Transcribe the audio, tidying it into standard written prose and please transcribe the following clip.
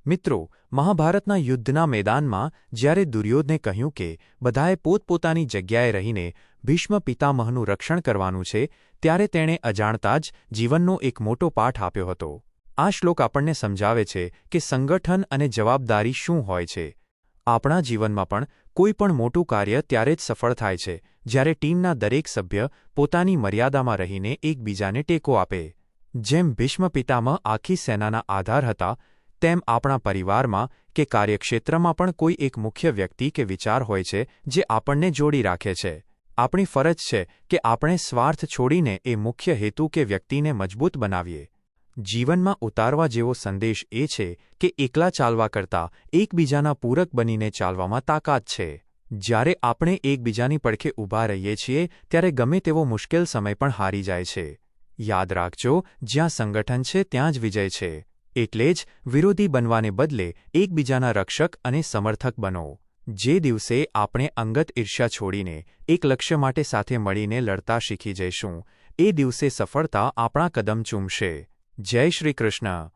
મિત્રો, મહાભારતના યુદ્ધના મેદાનમાં જ્યારે દુર્યોધને કહ્યું કે બધાએ પોતપોતાની જગ્યાએ રહીને ભીષ્મ પિતામહનું રક્ષણ કરવાનું છે, ત્યારે તેણે અજાણતા જ જીવનનો એક મોટો પાઠ આપ્યો હતો. આ શ્લોક આપણને સમજાવે છે કે સંગઠન અને જવાબદારી શું હોય છે. આપણા જીવનમાં પણ કોઈ પણ મોટું કાર્ય ત્યારે જ સફળ થાય છે જ્યારે ટીમના દરેક સભ્ય પોતાની મર્યાદામાં રહીને એકબીજાને ટેકો આપે. જેમ ભીષ્મ પિતામહ આખી સેનાના આધાર હતા, તેમ આપણા પરિવારમાં કે કાર્યક્ષેત્રમાં પણ કોઈ એક મુખ્ય વ્યક્તિ કે વિચાર હોય છે જે આપણને જોડી રાખે છે. આપણી ફરજ છે કે આપણે સ્વાર્થ છોડીને એ મુખ્ય હેતુ કે વ્યક્તિને મજબૂત બનાવીએ. જીવનમાં ઉતારવા જેવો સંદેશ એ છે કે એકલા ચાલવા કરતાં એકબીજાના પૂરક બનીને ચાલવામાં તાકાત છે. જ્યારે આપણે એકબીજાની પડખે ઊભા રહીએ છીએ ત્યારે ગમે તેવો મુશ્કેલ સમય પણ હારી જાય છે. યાદ રાખજો, જ્યાં સંગઠન છે ત્યાં જ વિજય છે. એટલે જ વિરોધી બનવાને બદલે એકબીજાના રક્ષક અને સમર્થક બનો. જે દિવસે આપણે અંગત ઈર્ષ્યા છોડીને એક લક્ષ્ય માટે સાથે મળીને લડતા શીખી જઈશું, એ દિવસે સફળતા આપણા કદમ ચૂમશે. જય શ્રી કૃષ્ણ.